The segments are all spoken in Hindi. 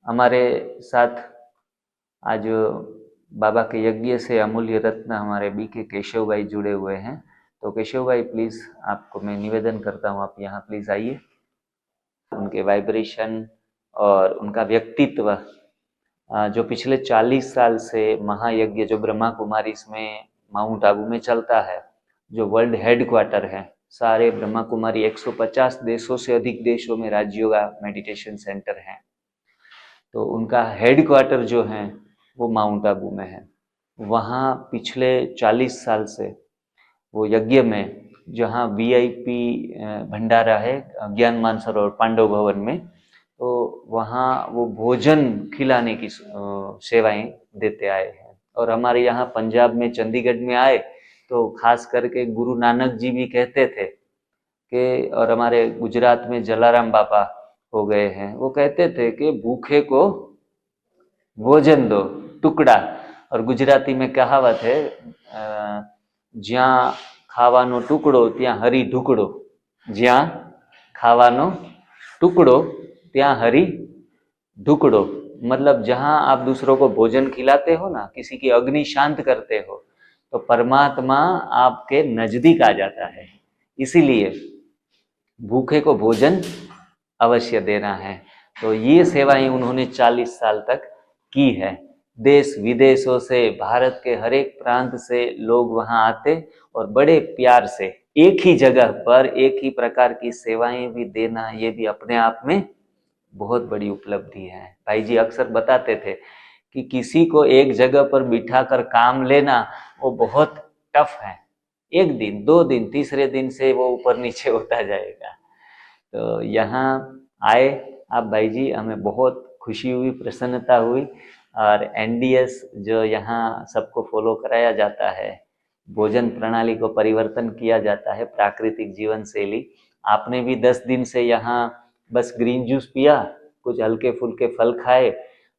हमारे साथ आज बाबा के यज्ञ से अमूल्य रत्न हमारे बीके केशव भाई जुड़े हुए हैं। तो केशव भाई प्लीज़, आपको मैं निवेदन करता हूँ, आप यहाँ प्लीज़ आइए। उनके वाइब्रेशन और उनका व्यक्तित्व जो पिछले 40 साल से महायज्ञ जो ब्रह्मा कुमारी में माउंट आबू में चलता है, जो वर्ल्ड हेडक्वार्टर है, सारे ब्रह्मा कुमारी 150 देशों से अधिक देशों में राज्यों का मेडिटेशन सेंटर है। तो उनका हेडक्वार्टर जो है वो माउंट आबू में है। वहाँ पिछले 40 साल से वो यज्ञ में, जहाँ वीआईपी भंडारा है ज्ञान मानसरोवर पांडव भवन में, तो वहाँ वो भोजन खिलाने की सेवाएं देते आए हैं। और हमारे यहाँ पंजाब में चंडीगढ़ में आए तो खास करके गुरु नानक जी भी कहते थे कि, और हमारे गुजरात में जलाराम बाबा हो गए हैं, वो कहते थे कि भूखे को भोजन दो टुकड़ा। और गुजराती में कहावत है, જ્યાં ખાવાનો ટુકડો ત્યાં હરી ઢુકડો, જ્યાં ખાવાનો टुकड़ो ત્યાં हरी ढुकड़ो। मतलब जहां आप दूसरों को भोजन खिलाते हो ना, किसी की अग्नि शांत करते हो, तो परमात्मा आपके नजदीक आ जाता है। इसीलिए भूखे को भोजन अवश्य देना है। तो ये सेवाएं उन्होंने 40 साल तक की है। देश विदेशों से, भारत के हर एक प्रांत से लोग वहां आते और बड़े प्यार से एक ही जगह पर एक ही प्रकार की सेवाएं भी देना, ये भी अपने आप में बहुत बड़ी उपलब्धि है। भाई जी अक्सर बताते थे कि किसी को एक जगह पर बिठाकर काम लेना वो बहुत टफ है। एक दिन, 2 दिन, तीसरे दिन से वो ऊपर नीचे होता जाएगा। तो यहाँ आए आप भाई जी, हमें बहुत खुशी हुई, प्रसन्नता हुई। और एनडीएस जो यहाँ सबको फॉलो कराया जाता है, भोजन प्रणाली को परिवर्तन किया जाता है, प्राकृतिक जीवन शैली। आपने भी 10 दिन से यहाँ बस ग्रीन जूस पिया, कुछ हल्के फुल्के फल खाए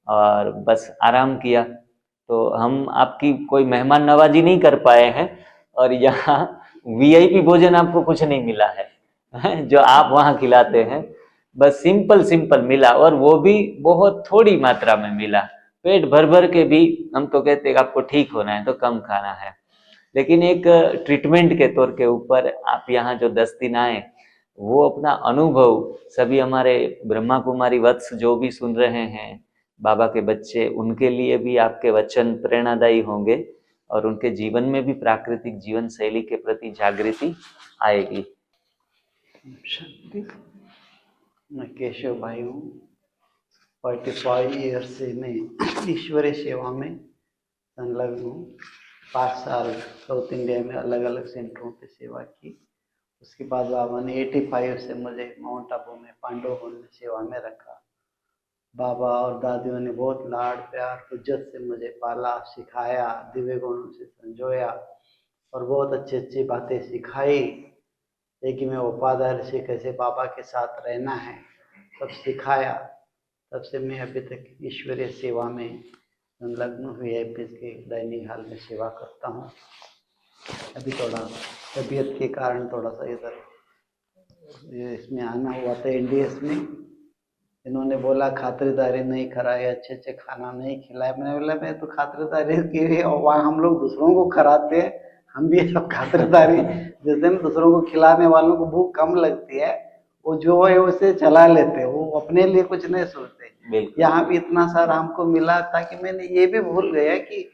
और बस आराम किया। तो हम आपकी कोई मेहमान नवाजी नहीं कर पाए हैं, और यहाँ वीआईपी भोजन आपको कुछ नहीं मिला है जो आप वहाँ खिलाते हैं। बस सिंपल मिला, और वो भी बहुत थोड़ी मात्रा में मिला। पेट भर भर के भी हम तो कहते हैं कि आपको ठीक होना है तो कम खाना है, लेकिन एक ट्रीटमेंट के तौर के ऊपर आप यहाँ जो 10 दिन आए, वो अपना अनुभव सभी हमारे ब्रह्मा कुमारी वत्स जो भी सुन रहे हैं, बाबा के बच्चे, उनके लिए भी आपके वचन प्रेरणादायी होंगे और उनके जीवन में भी प्राकृतिक जीवन शैली के प्रति जागृति आएगी। मैं केशव भाई हूँ। 45 ईयर से मैं ईश्वरीय सेवा में संलग्न हूँ। 5 साल साउथ इंडिया में अलग अलग सेंटरों पे सेवा की। उसके बाद बाबा ने 85 से मुझे माउंट आबू में पांडव भवन में सेवा में रखा। बाबा और दादियों ने बहुत लाड प्यार इज्जत से मुझे पाला, सिखाया, दिव्य गुणों से संजोया और बहुत अच्छी अच्छी बातें सिखाई। कि मैं वफादार से कैसे बाबा के साथ रहना है, सब सिखाया। तब से मैं अभी तक ईश्वरीय सेवा में संलग्न वीआईपी के डाइनिंग हॉल में सेवा करता हूँ। अभी थोड़ा तबीयत के कारण थोड़ा सा इधर इसमें आना हुआ था एनडीएस में। इन्होंने बोला खातिरदारी नहीं कराई, अच्छे अच्छे खाना नहीं खिलाया। मैंने बोला मैं तो खातिरदारी की, और वहाँ हम लोग दूसरों को खिलाते हैं, हम भी सब खातिरदारी जैसे ना दूसरों को खिलाने वालों को भूख कम लगती है, वो जो है उसे चला लेते हैं, वो अपने लिए कुछ नहीं सोचते। यहाँ भी इतना सारा हमको मिला था कि मैंने ये भी भूल गया कि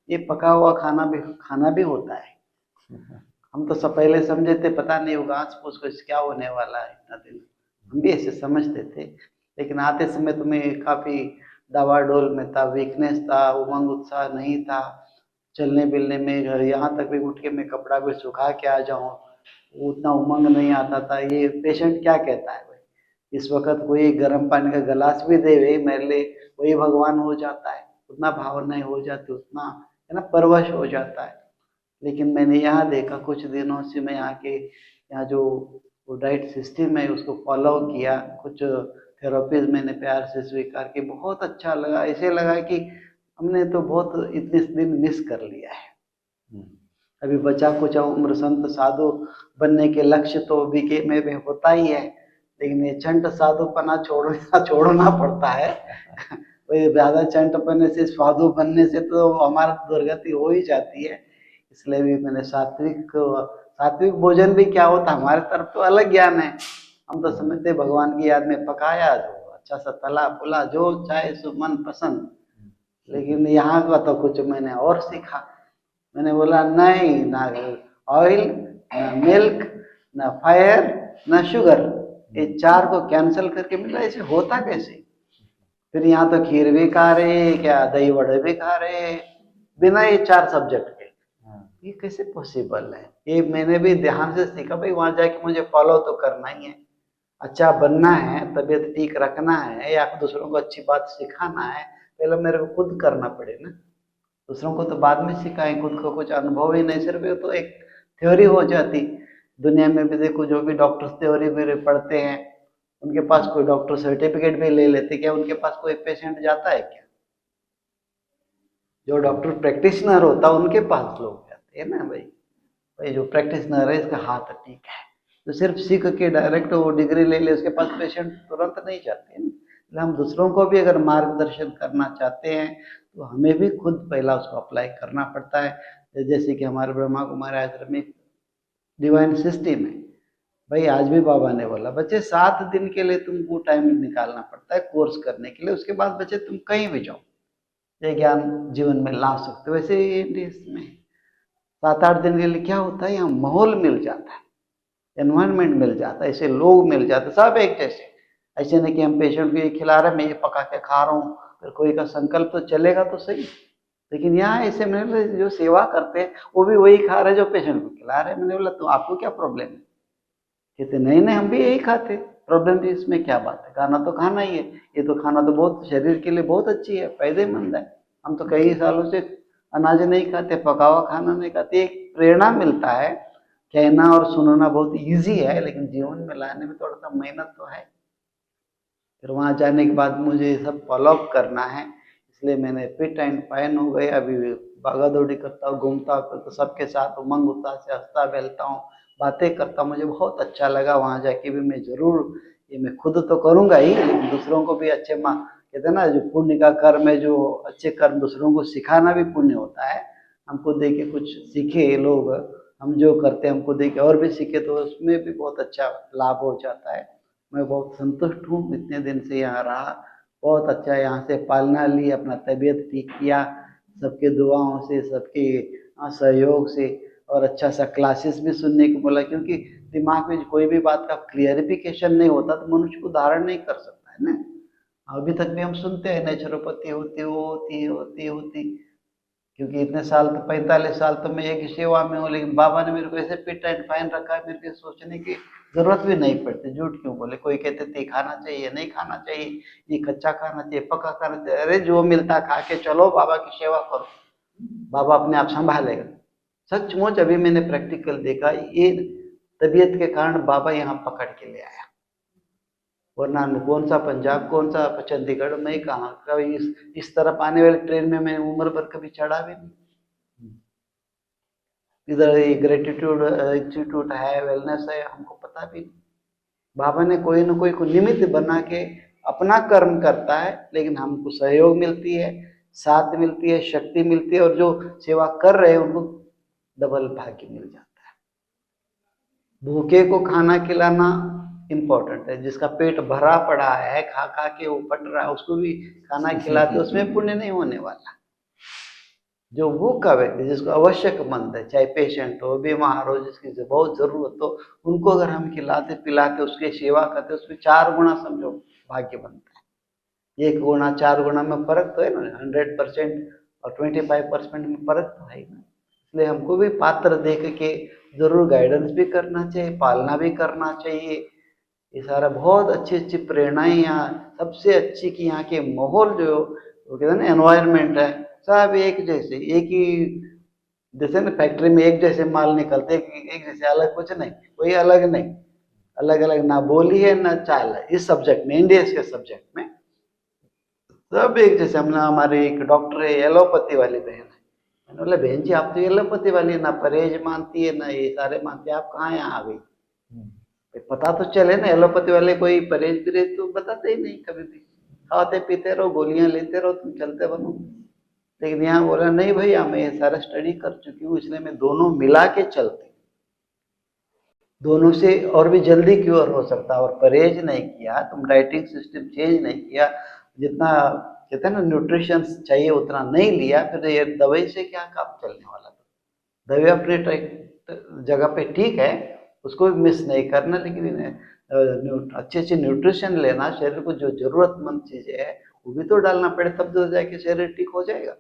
ये पका हुआ खाना भी होता है। हम तो सब पहले समझे थे पता नहीं होगा आज पूछ कुछ क्या होने वाला है, इतना दिन हम भी ऐसे समझते थे। लेकिन आते समय तो मैं काफी डावाडोल में था, वीकनेस था, उमंग उत्साह नहीं था। चलने बिलने में यहाँ तक भी उठ के मैं कपड़ा भी सुखा के आ जाऊँ, उतना उमंग नहीं आता था। ये पेशेंट क्या कहता है भाई, इस वक्त कोई गर्म पानी का गिलास भी दे मेरे लिए, वही भगवान हो जाता है। उतना भावनाएं हो जाती, उतना है ना परवश हो जाता है। लेकिन मैंने यहाँ देखा कुछ दिनों से, मैं यहाँ जो डाइट सिस्टम है उसको फॉलो किया, कुछ थेरेपीज मैंने प्यार से स्वीकार की, बहुत अच्छा लगा। ऐसे लगा कि हमने तो बहुत इतने दिन मिस कर लिया है। अभी बचा कुछ उम्र संत साधु बनने के लक्ष्य तो अभी के में होता ही है, लेकिन ये चंट साधुपना छोड़ना पड़ता है। वही ज्यादा चंटपने से साधु बनने से तो हमारा दुर्गति हो ही जाती है। इसलिए भी मैंने सात्विक भोजन भी क्या होता है, हमारे तरफ तो अलग ज्ञान है। हम तो समझते भगवान की याद में पकाया, जो अच्छा सा तला फुला, जो चाहे सो मन पसंद। लेकिन यहाँ का तो कुछ मैंने और सीखा। मैंने बोला नहीं, ना ऑयल, ना मिल्क, ना फायर, ना शुगर, ये चार को कैंसिल करके मिला, ऐसे होता कैसे? फिर यहाँ तो खीर भी खा रहे, क्या दही वड़े भी खा रहे, बिना ये चार सब्जेक्ट के। ये कैसे पॉसिबल है? ये मैंने भी ध्यान से सीखा, भाई वहां जाके मुझे फॉलो तो करना ही है। अच्छा बनना है, तबीयत ठीक रखना है, या दूसरों को अच्छी बात सिखाना है, पहले मेरे को खुद करना पड़े ना। दूसरों को तो बाद में सिखाएं, खुद को कुछ अनुभव ही नहीं, सिर्फ ये तो एक थ्योरी हो जाती। दुनिया में भी देखो, जो भी डॉक्टर्स थ्योरी भी पढ़ते हैं, उनके पास कोई डॉक्टर सर्टिफिकेट भी ले लेते, क्या उनके पास कोई पेशेंट जाता है क्या? जो डॉक्टर प्रैक्टिशनर होता है उनके पास लोग जाते हैं ना। भाई जो प्रैक्टिशनर है इसका हाथ ठीक है, तो सिर्फ सीख के डायरेक्ट वो डिग्री ले ले, उसके पास पेशेंट तुरंत नहीं जाते हैं। इसलिए हम दूसरों को भी अगर मार्गदर्शन करना चाहते हैं तो हमें भी खुद पहला उसको अप्लाई करना पड़ता है। जैसे कि हमारे ब्रह्मा कुमारी आश्रम में डिवाइन सिस्टम है। भाई आज भी बाबा ने बोला, बच्चे 7 दिन के लिए तुमको टाइम निकालना पड़ता है कोर्स करने के लिए, उसके बाद बच्चे तुम कहीं भी जाओ, ये ज्ञान जीवन में ला सकते हो। वैसे इसमें 7-8 दिन के लिए क्या होता है, यहाँ माहौल मिल जाता है, एनवायरनमेंट मिल जाता है, ऐसे लोग मिल जाते हैं, सब एक जैसे। ऐसे नहीं कि हम पेशेंट को ये खिला रहे हैं, मैं ये पका के खा रहा हूँ, फिर कोई का संकल्प तो चलेगा तो सही। लेकिन यहाँ ऐसे मैंने जो सेवा करते हैं वो भी वही खा रहे जो पेशेंट को खिला रहे हैं। मैंने बोला तो आपको क्या प्रॉब्लम है? कहते नहीं नहीं, हम भी यही खाते, प्रॉब्लम भी इसमें क्या बात है, खाना तो खाना ही है। ये तो खाना तो बहुत शरीर के लिए बहुत अच्छी है, फायदेमंद है। हम तो कई सालों से अनाज नहीं खाते, पका हुआ खाना नहीं खाते। एक प्रेरणा मिलता है, कहना और सुनना बहुत इजी है, लेकिन जीवन में लाने में थोड़ा सा मेहनत तो है। फिर वहां जाने के बाद मुझे सब फॉलोअप करना है, इसलिए मैंने फिट एंड फाइन हो गए। अभी भागा दौड़ी करता हूँ, घूमता हूँ, तो सबके साथ उमंग उत्साह से हंसता खेलता हूँ, बातें करता हूँ। मुझे बहुत अच्छा लगा वहां जाके भी। मैं जरूर, ये मैं खुद तो करूंगा ही, लेकिन दूसरों को भी अच्छे कहते हैं ना, जो पुण्य का कर्म है, जो अच्छे कर्म दूसरों को सिखाना भी पुण्य होता है। हमको देख के कुछ सीखे लोग, हम जो करते हैं हमको देख के और भी सीखे, तो उसमें भी बहुत अच्छा लाभ हो जाता है। मैं बहुत संतुष्ट हूँ, इतने दिन से यहाँ रहा, बहुत अच्छा यहाँ से पालना ली, अपना तबीयत ठीक किया, सबके दुआओं से, सबके सहयोग से, और अच्छा सा क्लासेस भी सुनने को बोला। क्योंकि दिमाग में कोई भी बात का क्लियरिफिकेशन नहीं होता तो मनुष्य को धारण नहीं कर सकता है ना। अभी तक भी हम सुनते हैं नेचुरोपैथी होती, क्योंकि इतने साल तो 45 साल तो मैं एक सेवा में हूँ, लेकिन बाबा ने मेरे को ऐसे फिट एंड फाइन रखा है, मेरे को सोचने की जरूरत भी नहीं पड़ती। झूठ क्यों बोले? कोई कहते थे खाना चाहिए, नहीं खाना चाहिए, ये कच्चा खाना चाहिए, पका खाना चाहिए, अरे जो मिलता खा के चलो, बाबा की सेवा करो, बाबा अपने आप संभालेगा। सचमुच अभी मैंने प्रैक्टिकल देखा, ये तबीयत के कारण बाबा यहाँ पकड़ के ले आया, वरना कौन सा पंजाब, कौन सा चंडीगढ़, मैं कहाँ कभी इस तरफ आने वाली ट्रेन में मैं उम्र भर कभी चढ़ा भी नहीं। इधर ग्रेटिट्यूड इंस्टीट्यूट है, वेलनेस है, हमको पता भी नहीं। बाबा ने कोई न कोई को निमित्त बना के अपना कर्म करता है, लेकिन हमको सहयोग मिलती है, साथ मिलती है, शक्ति मिलती है, और जो सेवा कर रहे हैं उनको डबल भाग्य मिल जाता है। भूखे को खाना खिलाना इम्पोर्टेंट है, जिसका पेट भरा पड़ा है, खा खा के वो फट रहा है, उसको भी खाना खिलाते, उसमें पुण्य नहीं होने वाला। जो भूखा व्यक्ति, जिसको आवश्यकमंद है, चाहे पेशेंट हो, बीमार हो, जिसकी बहुत जरूरत हो, उनको अगर हम खिलाते पिलाते, उसकी सेवा करते, उसमें 4 गुना समझो भाग्य बनता है। 1 गुना 4 गुना में फर्क तो है ना, 100% और 25% में फर्क तो है ना। इसलिए हमको भी पात्र देख के जरूर गाइडेंस भी करना चाहिए, पालना भी करना चाहिए। ये सारा बहुत अच्छी अच्छी प्रेरणाएं यहाँ, सबसे अच्छी कि यहाँ के माहौल जो वो कहते हैं ना, एनवायरनमेंट है, सब एक जैसे, एक ही जैसे ना फैक्ट्री में एक जैसे माल निकलते, एक जैसे, अलग कुछ नहीं, कोई अलग नहीं, अलग अलग ना बोली है ना चाल है। इस सब्जेक्ट में, इंडिया के सब्जेक्ट में सब एक जैसे। हमने, हमारे एक डॉक्टर है, एलोपैथी वाली बहन है, मैंने बोला बहन जी आप तो एलोपैथी वाली, ना परहेज मानती है ना ये सारे मानती है, आप कहाँ यहाँ आ गई? पता तो चले ना, एलोपैथी वाले कोई परहेज परहेज तो बताते ही नहीं कभी भी, खाते पीते रहो, गोलियां लेते रहो, तुम चलते बनो। लेकिन यहाँ बोला नहीं भैया, मैं ये सारा स्टडी कर चुकी हूँ, इसलिए मैं दोनों मिला के चलती, दोनों से और भी जल्दी क्योर हो सकता है। और परहेज नहीं किया, तुम डाइटिंग सिस्टम चेंज नहीं किया, जितना कहते हैं ना न्यूट्रिशन चाहिए उतना नहीं लिया, फिर ये दवाई से क्या काम चलने वाला। दवाई अपने जगह पे ठीक है, उसको भी मिस नहीं करना, लेकिन अच्छे अच्छे न्यूट्रिशन लेना, शरीर को जो जरूरतमंद चीजें है वो भी तो डालना पड़े, तब तो जाके शरीर ठीक हो जाएगा।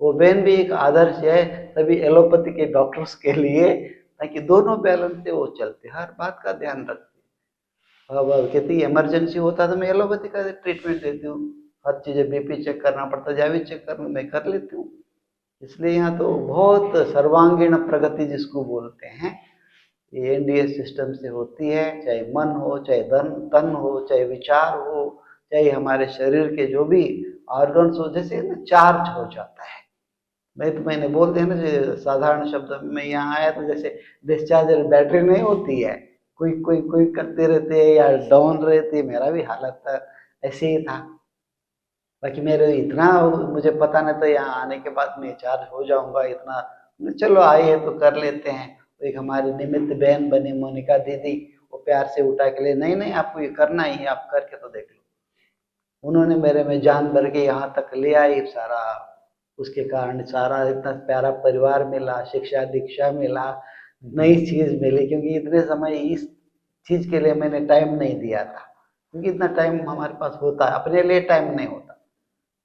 वो बहन भी एक आदर्श है तभी एलोपैथी के डॉक्टर्स के लिए, ताकि दोनों बैलेंस से वो चलते, हर बात का ध्यान रखते। अब कहती इमरजेंसी होता तो मैं एलोपैथी का ट्रीटमेंट देती हूँ, हर चीजें बीपी चेक करना पड़ता, जावी चेक करना मैं कर लेती हूँ। इसलिए यहाँ तो बहुत सर्वांगीण प्रगति जिसको बोलते हैं, ये एनडीए सिस्टम से होती है, चाहे मन हो, चाहे तन हो, चाहे विचार हो, चाहे हमारे शरीर के जो भी ऑर्गन्स हो, जैसे ना चार्ज हो जाता है। मैंने बोल दिया ना, जो साधारण शब्द में यहाँ आया तो जैसे डिस्चार्जर बैटरी नहीं होती है, कोई कोई कोई करते रहते हैं या डाउन रहती है, मेरा भी हालत था ऐसे ही था। बाकी मेरे इतना मुझे पता नहीं था, यहाँ आने के बाद मैं चार्ज हो जाऊंगा इतना, चलो आए हैं तो कर लेते हैं। तो एक हमारी निमित्त बहन बनी मोनिका दीदी, वो प्यार से उठा के ले, नहीं नहीं आपको ये करना ही है, आप करके तो देख लो। उन्होंने मेरे में जान भर के यहाँ तक ले आई सारा, उसके कारण सारा इतना प्यारा परिवार मिला, शिक्षा दीक्षा मिला, नई चीज मिली, क्योंकि इतने समय इस चीज के लिए मैंने टाइम नहीं दिया था, क्योंकि इतना टाइम हमारे पास होता है, अपने लिए टाइम नहीं होता।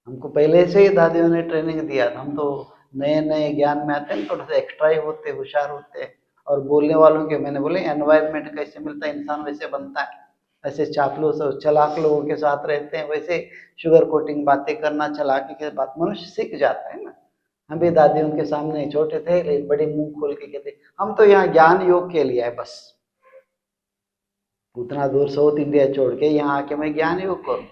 हमको पहले से ही दादियों ने ट्रेनिंग दिया था, हम तो नए नए ज्ञान में आते हैं, थोड़ा सा एक्स्ट्रा ही होते, होशियार होते हैं। और बोलने वालों के, मैंने बोले एनवायरनमेंट कैसे मिलता है, इंसान वैसे बनता है। ऐसे चापलूस और चलाक लोगों के साथ रहते हैं, वैसे शुगर कोटिंग बातें करना, चलाकी के बात मनुष्य सीख जाता है ना। हम भी दादियों के सामने छोटे थे, लेकिन बड़ी मुंह खोल के कहते हम तो यहाँ ज्ञान योग के लिए है बस, उतना दूर साउथ इंडिया छोड़ के यहाँ आके मैं ज्ञान योग करूँ।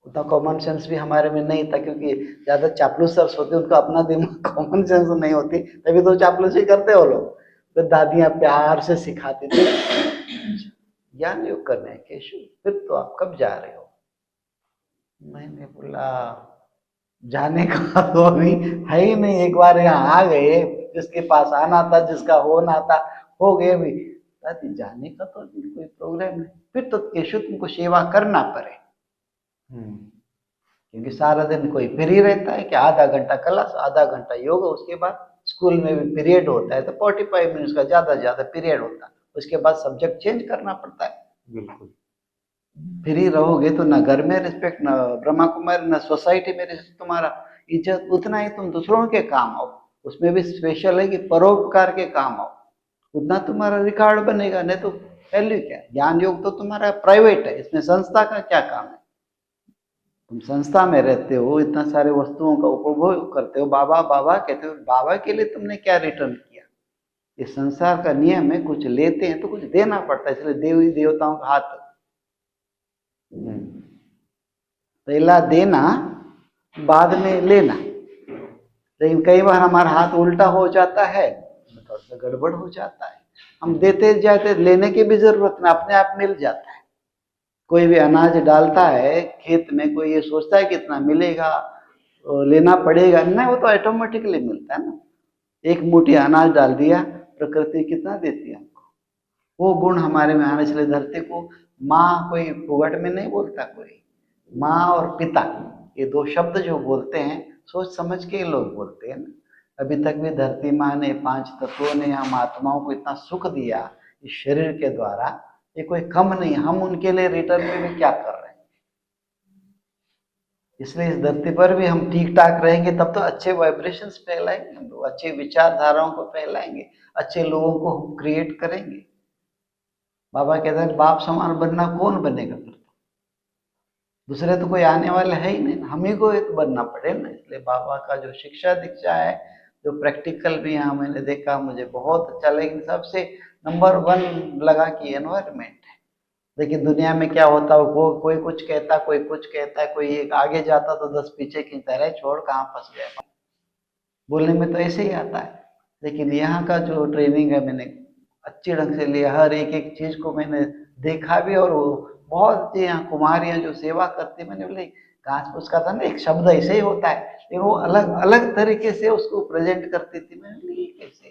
उतना कॉमन सेंस भी हमारे में नहीं था, क्योंकि ज्यादा चापलूस सर्स होते, उनका अपना दिमाग कॉमन सेंस नहीं होती, तभी तो चापलूस ही करते हो लोग। तो दादियां प्यार से सिखाती थी ज्ञान योग करने है केशु, फिर तो आप कब जा रहे हो। मैंने बोला जाने का तो अभी है ही नहीं, एक बार यहाँ आ गए, जिसके पास आना था, जिसका होना था हो गए भी, दादी जाने का तो अभी कोई प्रोग्राम नहीं। फिर तो केशु तुमको सेवा करना पड़े, क्योंकि सारा दिन कोई फ्री रहता है कि आधा घंटा क्लास, आधा घंटा योगा, उसके बाद स्कूल में भी पीरियड होता है तो 45 मिनट्स का ज्यादा से ज्यादा पीरियड होता है, उसके बाद सब्जेक्ट चेंज करना पड़ता है। बिल्कुल फ्री रहोगे तो ना घर में रिस्पेक्ट, ना ब्रह्मा कुमारी, ना सोसाइटी में रिस्पेक्ट, तुम्हारा इज्जत उतना ही तुम दूसरों के काम आओ, उसमें भी स्पेशल है कि परोपकार के काम आओ, उतना तुम्हारा रिकॉर्ड बनेगा, नहीं तो वैल्यू क्या। ज्ञान योग तो तुम्हारा प्राइवेट है, इसमें संस्था का क्या काम है। तुम संस्था में रहते हो, इतना सारे वस्तुओं का उपभोग करते हो, बाबा बाबा कहते हो, बाबा के लिए तुमने क्या रिटर्न किया। ये संसार का नियम है, कुछ लेते हैं तो कुछ देना पड़ता है, इसलिए देवी देवताओं का हाथ पहला देना बाद में लेना। लेकिन कई बार हमारा हाथ उल्टा हो जाता है, थोड़ा सा गड़बड़ हो जाता है, हम देते जाते, लेने की भी जरूरत नहीं, अपने आप मिल जाता है। कोई भी अनाज डालता है खेत में, कोई ये सोचता है कितना मिलेगा, लेना पड़ेगा, नहीं, वो तो ऑटोमेटिकली मिलता है ना। एक मुट्ठी अनाज डाल दिया, प्रकृति कितना देती है हमको, वो गुण हमारे में आने, इसलिए धरती को माँ कोई फुगट में नहीं बोलता, कोई माँ और पिता, ये दो शब्द जो बोलते हैं सोच समझ के लोग बोलते हैं ना। अभी तक भी धरती माँ ने, 5 तत्वों ने हम आत्माओं को इतना सुख दिया इस शरीर के द्वारा, ये कोई कम नहीं, हम उनके लिए रिटर्न में भी क्या कर रहे हैं। इसलिए इस धरती पर भी हम ठीक ठाक रहेंगे, तब तो अच्छे वाइब्रेशंस फैलाएंगे, हम लोग अच्छे विचारधाराओं को फैलाएंगे, अच्छे लोगों को हम क्रिएट करेंगे। बाबा कहते हैं बाप समान बनना कौन बनेगा, फिर दूसरे तो कोई आने वाले है ही नहीं, हम ही को तो बनना पड़े ना। इसलिए बाबा का जो शिक्षा दीक्षा है, जो प्रैक्टिकल भी यहाँ मैंने देखा, मुझे बहुत अच्छा, लेकिन सबसे नंबर 1 लगा कि एनवायरमेंट है। लेकिन दुनिया में क्या होता है, कोई कुछ कहता, कोई कुछ कहता है, कोई एक आगे जाता तो 10 पीछे खींचता रहे, छोड़ कहाँ फंस गया। बोलने में तो ऐसे ही आता है, लेकिन यहाँ का जो ट्रेनिंग है मैंने अच्छे ढंग से लिया, हर एक एक चीज को मैंने देखा भी। और वो बहुत यहाँ कुमारियां जो सेवा करती, मैंने बोले घास फूस का था ना, एक शब्द ऐसे ही होता है, लेकिन वो अलग अलग तरीके से उसको प्रेजेंट करती थी। मैंने बोले ये कैसे,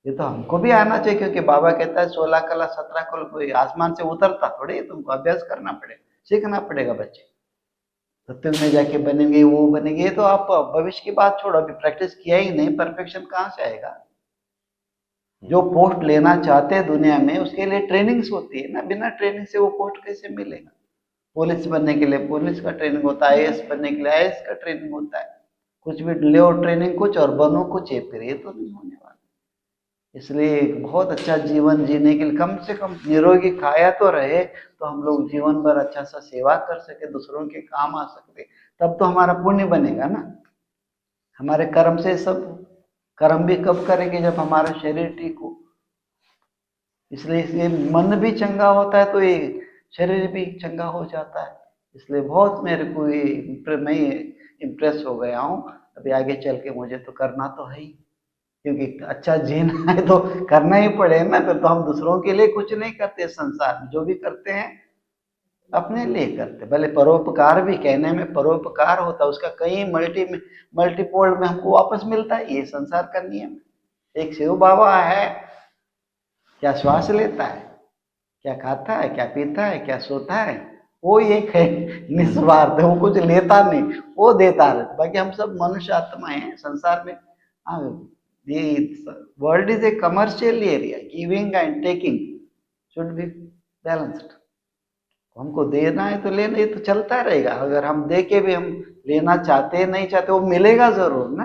ये तो हमको भी आना चाहिए, क्योंकि बाबा कहता है 16 कला 17 कला कोई आसमान से उतरता थोड़ी है, तुमको अभ्यास करना पड़ेगा, सीखना पड़ेगा बच्चे। सत्युग में जाके बनेंगे, वो बनेंगे, ये तो आप भविष्य की बात छोड़ो, अभी प्रैक्टिस किया ही नहीं, परफेक्शन कहाँ से आएगा। जो पोस्ट लेना चाहते हैं दुनिया में, उसके लिए ट्रेनिंग्स होती है ना, बिना ट्रेनिंग से वो पोस्ट कैसे मिलेगा। पुलिस बनने के लिए पुलिस का ट्रेनिंग होता है, आईएएस बनने के लिए आईएएस का ट्रेनिंग होता है। कुछ भी ले ट्रेनिंग कुछ और बनो कुछ है, फिर ये तो नहीं होने वाला। इसलिए बहुत अच्छा जीवन जीने के लिए कम से कम निरोगी काया तो रहे, तो हम लोग जीवन भर अच्छा सा सेवा कर सके, दूसरों के काम आ सकते, तब तो हमारा पुण्य बनेगा ना। हमारे कर्म से सब, कर्म भी कब करेंगे जब हमारा शरीर ठीक हो। इसलिए मन भी चंगा होता है तो ये शरीर भी चंगा हो जाता है। इसलिए बहुत मेरे को ये मैं इम्प्रेस हो गया हूँ। अभी आगे चल के मुझे तो करना तो है ही, क्योंकि अच्छा जीना है तो करना ही पड़ेगा ना। फिर तो हम दूसरों के लिए कुछ नहीं करते, संसार में जो भी करते हैं अपने लिए करते। भले परोपकार भी, कहने में परोपकार होता है, उसका कई मल्टीपोल में हमको वापस मिलता है, ये संसार का नियम है। एक शिव बाबा है, क्या श्वास लेता है, क्या खाता है, क्या पीता है, क्या सोता है, वो एक है निस्वार्थ, वो कुछ लेता नहीं, वो देता रहता। बाकी हम सब मनुष्य आत्मा है संसार में। ये world is a commercial area, giving and taking should be balanced. हमको देना है तो लेना, ये तो चलता रहेगा। अगर हम दे के भी हम लेना चाहते नहीं चाहते, वो मिलेगा जरूर ना।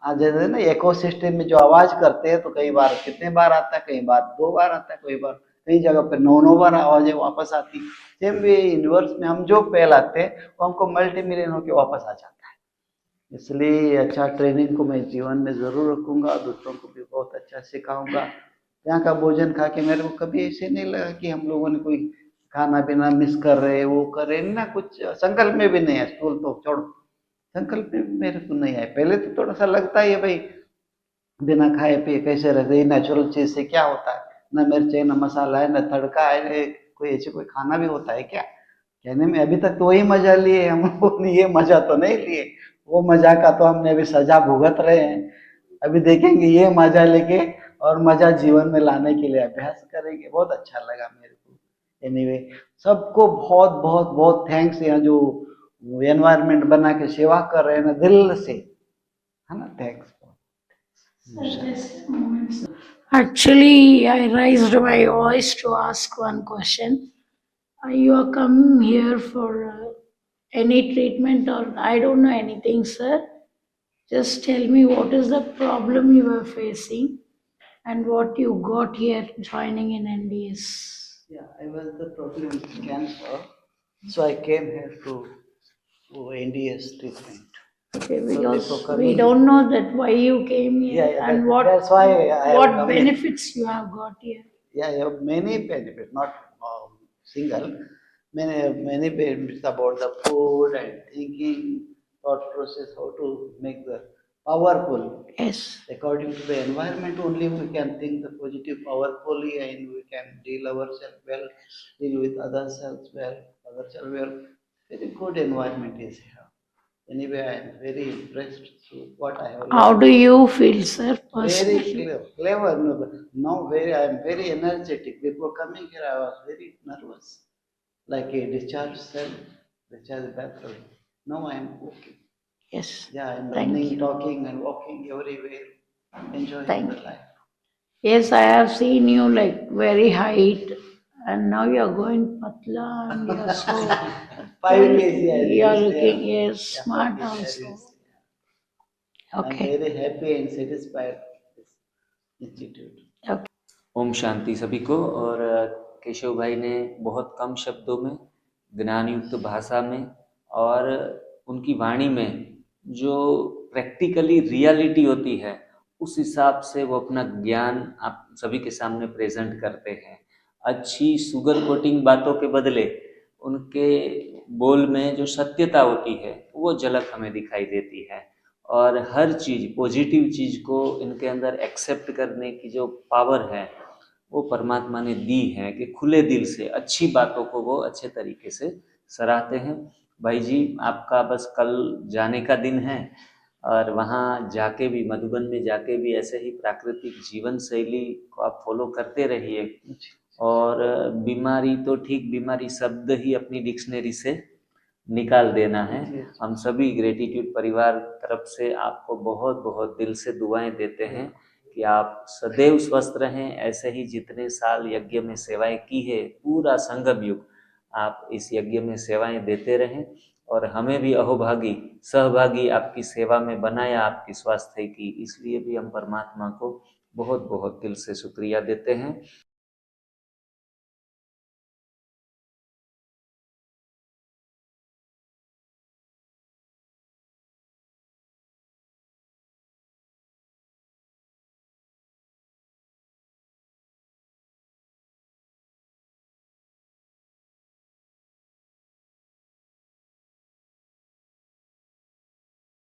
आज जैसे ना इकोसिस्टम में जो आवाज करते हैं, तो कई बार कितने बार आता है, कई बार 2 बार आता है, कई बार कई जगह पे 9 बार आवाजें वापस आती। सेम वे यूनिवर्स में हम जो फैलाते हैं वो हमको मल्टी मिलियन होके वापस आ जाता है। इसलिए अच्छा ट्रेनिंग को मैं जीवन में जरूर रखूंगा, दूसरों को भी बहुत अच्छा सिखाऊंगा। यहाँ का भोजन खा के मेरे को कभी ऐसे नहीं लगा कि हम लोगों ने कोई खाना पीना मिस कर रहे, वो कर रहे ना, कुछ संकल्प में भी नहीं है। स्थूल तो छोड़ो, संकल्प में मेरे को नहीं आए। पहले तो थोड़ा सा लगता है भाई बिना खाए पिए कैसे रहते, नेचुरल चीज से क्या होता है, न मिर्च है, न मसाला है, न तड़का है, कोई ऐसे कोई खाना भी होता है क्या। कहने में अभी तक तो वही मजा लिए हम लोगों ने, ये मजा तो नहीं लिए। वो मजा का तो हमने अभी सजा भुगत रहे हैं। अभी देखेंगे ये मजा लेके और मजा जीवन में लाने के लिए अभ्यास करेंगे। बहुत अच्छा लगा मेरे को। एनीवे सबको बहुत बहुत बहुत थैंक्स। यहाँ जो एनवायरनमेंट बना के सेवा कर रहे हैं ना, दिल से, है ना, thanks. Actually, I raised my voice to ask one question. You are coming here for any treatment, or I don't know anything, sir. Just tell me what is the problem you are facing and what you got here joining in NDS. Yeah, I was the problem with cancer, so I came here to NDS treatment. Okay, So because before we coming- don't know that why you came here and that's why I have what come here. benefits you have got here. Yeah, you have many benefits, not single. Many benefits about the food and thinking, thought process, how to make the powerful. Yes. According to the environment only we can think the positive powerfully, and we can deal ourselves well, deal with others well, well. Very good environment is here. Anyway, I am very impressed with what I have How learned. do you feel, sir, Very personally? clever. No, but now I am very energetic. Before coming here, I was very nervous, like a discharged cell, discharged battery. Now I am okay. Yes. Yeah, I am Thank running, you. talking, and walking everywhere, enjoying Thank the you. life. Yes, I have seen you like very height, and now you are going patla, and you are so 5 kg. you are looking yes Yeah, smart 5 kg. also. I'm Okay. very happy and satisfied with this institute. Okay. Om Shanti सभी को। और केशव भाई ने बहुत कम शब्दों में, ज्ञान युक्त भाषा में और उनकी वाणी में जो प्रैक्टिकली रियलिटी होती है, उस हिसाब से वो अपना ज्ञान आप सभी के सामने प्रेजेंट करते हैं। अच्छी सुगर कोटिंग बातों के बदले उनके बोल में जो सत्यता होती है वो झलक हमें दिखाई देती है। और हर चीज़ पॉजिटिव चीज़ को इनके अंदर एक्सेप्ट करने की जो पावर है वो परमात्मा ने दी है कि खुले दिल से अच्छी बातों को वो अच्छे तरीके से सराहते हैं। भाई जी आपका बस कल जाने का दिन है और वहाँ जाके भी मधुबन में जाके भी ऐसे ही प्राकृतिक जीवन शैली को आप फॉलो करते रहिए। और बीमारी तो ठीक, बीमारी शब्द ही अपनी डिक्शनरी से निकाल देना है। हम सभी ग्रेटिट्यूड परिवार तरफ से आपको बहुत बहुत दिल से दुआएं देते हैं कि आप सदैव स्वस्थ रहें। ऐसे ही जितने साल यज्ञ में सेवाएं की है, पूरा संगम युग आप इस यज्ञ में सेवाएं देते रहें और हमें भी अहोभागी सहभागी आपकी सेवा में बनाया आपकी स्वास्थ्य की। इसलिए भी हम परमात्मा को बहुत बहुत दिल से शुक्रिया देते हैं।